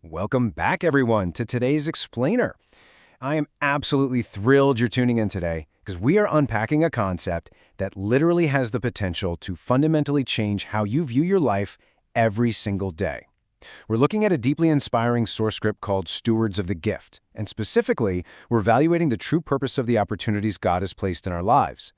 Welcome back, everyone, to today's Explainer. I am absolutely thrilled you're tuning in today because we are unpacking a concept that literally has the potential to fundamentally change how you view your life every single day. We're looking at a deeply inspiring source script called Stewards of the Gift, and specifically, we're evaluating the true purpose of the opportunities God has placed in our lives.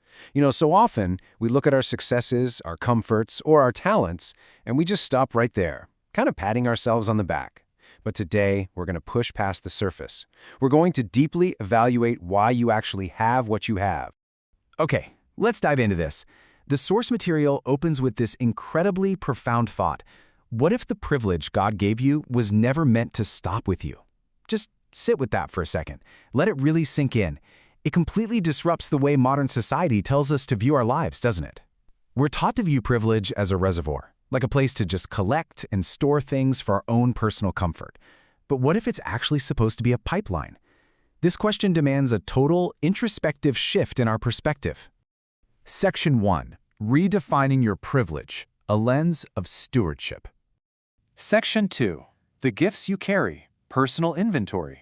So often, we look at our successes, our comforts, or our talents, and we just stop right there, kind of patting ourselves on the back. But today, we're going to push past the surface. We're going to deeply evaluate why you actually have what you have. Okay, let's dive into this. The source material opens with this incredibly profound thought. What if the privilege God gave you was never meant to stop with you? Just sit with that for a second. Let it really sink in. It completely disrupts the way modern society tells us to view our lives, doesn't it? We're taught to view privilege as a reservoir, like a place to just collect and store things for our own personal comfort. But what if it's actually supposed to be a pipeline? This question demands a total, introspective shift in our perspective. Section 1. Redefining your privilege, a lens of stewardship. Section 2. The gifts you carry, personal inventory.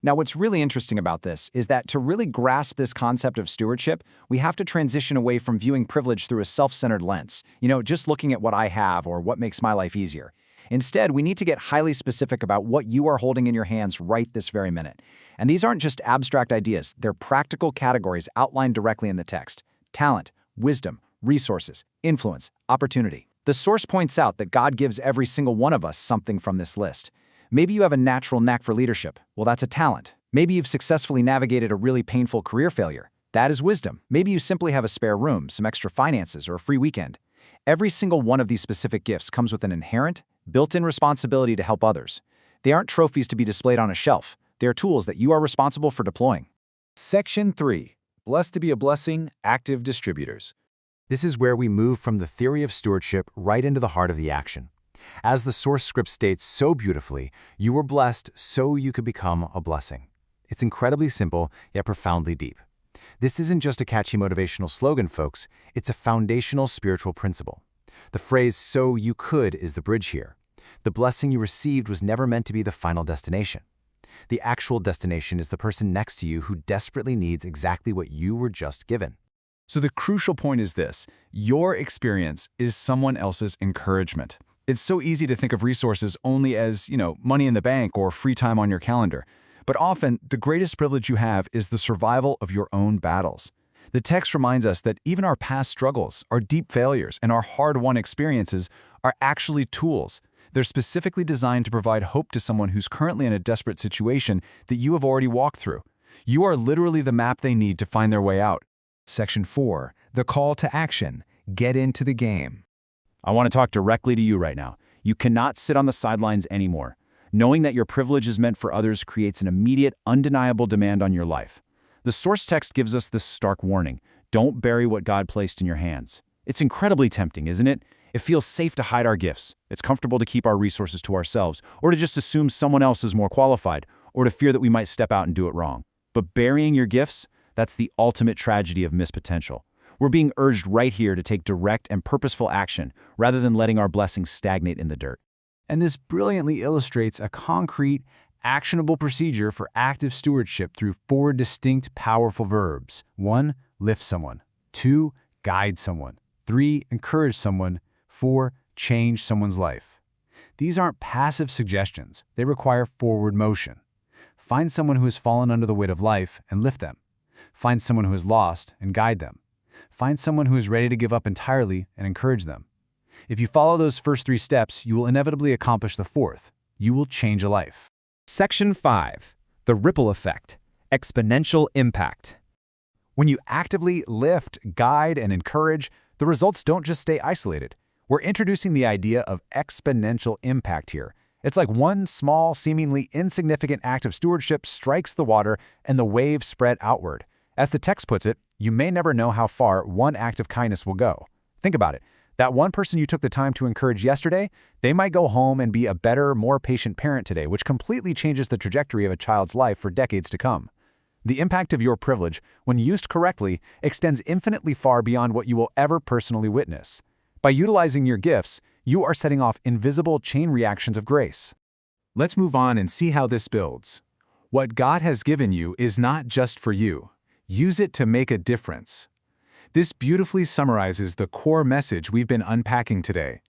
Now, what's really interesting about this is that to really grasp this concept of stewardship, we have to transition away from viewing privilege through a self-centered lens, just looking at what I have or what makes my life easier. Instead, we need to get highly specific about what you are holding in your hands right this very minute. And these aren't just abstract ideas, they're practical categories outlined directly in the text: talent, wisdom, resources, influence, opportunity. The source points out that God gives every single one of us something from this list. Maybe you have a natural knack for leadership. Well, that's a talent. Maybe you've successfully navigated a really painful career failure. That is wisdom. Maybe you simply have a spare room, some extra finances, or a free weekend. Every single one of these specific gifts comes with an inherent, built-in responsibility to help others. They aren't trophies to be displayed on a shelf. They are tools that you are responsible for deploying. Section 3. Blessed to be a blessing, active distributors. This is where we move from the theory of stewardship right into the heart of the action. As the source script states so beautifully, you were blessed so you could become a blessing. It's incredibly simple, yet profoundly deep. This isn't just a catchy motivational slogan, folks. It's a foundational spiritual principle. The phrase "so you could" is the bridge here. The blessing you received was never meant to be the final destination. The actual destination is the person next to you who desperately needs exactly what you were just given. So the crucial point is this: your experience is someone else's encouragement. It's so easy to think of resources only as, money in the bank or free time on your calendar. But often, the greatest privilege you have is the survival of your own battles. The text reminds us that even our past struggles, our deep failures, and our hard-won experiences are actually tools. They're specifically designed to provide hope to someone who's currently in a desperate situation that you have already walked through. You are literally the map they need to find their way out. Section 4. The call to action. Get into the game. I want to talk directly to you right now. You cannot sit on the sidelines anymore. Knowing that your privilege is meant for others creates an immediate, undeniable demand on your life. The source text gives us this stark warning: don't bury what God placed in your hands. It's incredibly tempting, isn't it? It feels safe to hide our gifts. It's comfortable to keep our resources to ourselves, or to just assume someone else is more qualified, or to fear that we might step out and do it wrong. But burying your gifts, that's the ultimate tragedy of missed potential. We're being urged right here to take direct and purposeful action rather than letting our blessings stagnate in the dirt. And this brilliantly illustrates a concrete, actionable procedure for active stewardship through 4 distinct, powerful verbs. 1. Lift someone. 2. Guide someone. 3. Encourage someone. 4. Change someone's life. These aren't passive suggestions. They require forward motion. Find someone who has fallen under the weight of life and lift them. Find someone who is lost and guide them. Find someone who is ready to give up entirely and encourage them. If you follow those first 3 steps, you will inevitably accomplish the 4th. You will change a life. Section 5. The ripple effect. Exponential impact. When you actively lift, guide, and encourage, the results don't just stay isolated. We're introducing the idea of exponential impact here. It's like one small, seemingly insignificant act of stewardship strikes the water and the waves spread outward. As the text puts it, you may never know how far one act of kindness will go. Think about it. That one person you took the time to encourage yesterday, they might go home and be a better, more patient parent today, which completely changes the trajectory of a child's life for decades to come. The impact of your privilege, when used correctly, extends infinitely far beyond what you will ever personally witness. By utilizing your gifts, you are setting off invisible chain reactions of grace. Let's move on and see how this builds. What God has given you is not just for you. Use it to make a difference. This beautifully summarizes the core message we've been unpacking today.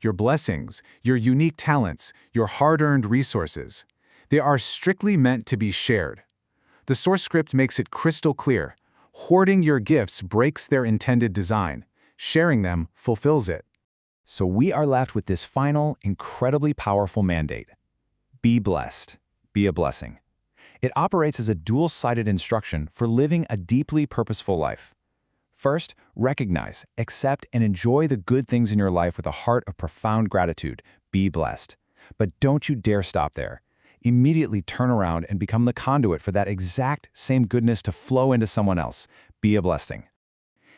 Your blessings, your unique talents, your hard-earned resources, they are strictly meant to be shared. The source script makes it crystal clear. Hoarding your gifts breaks their intended design. Sharing them fulfills it. So we are left with this final, incredibly powerful mandate. Be blessed. Be a blessing. It operates as a dual-sided instruction for living a deeply purposeful life. First, recognize, accept, and enjoy the good things in your life with a heart of profound gratitude. Be blessed. But don't you dare stop there. Immediately turn around and become the conduit for that exact same goodness to flow into someone else. Be a blessing.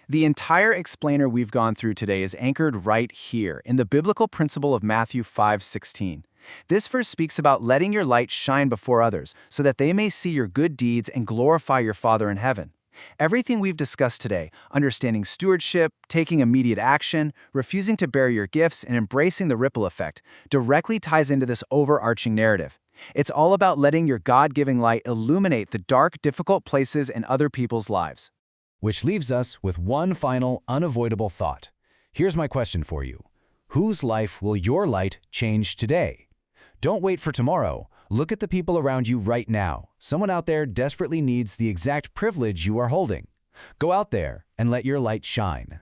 The entire explainer we've gone through today is anchored right here in the biblical principle of Matthew 5:16. This verse speaks about letting your light shine before others so that they may see your good deeds and glorify your Father in heaven. Everything we've discussed today, understanding stewardship, taking immediate action, refusing to bury your gifts, and embracing the ripple effect, directly ties into this overarching narrative. It's all about letting your God-giving light illuminate the dark, difficult places in other people's lives. Which leaves us with one final, unavoidable thought. Here's my question for you. Whose life will your light change today? Don't wait for tomorrow. Look at the people around you right now. Someone out there desperately needs the exact privilege you are holding. Go out there and let your light shine.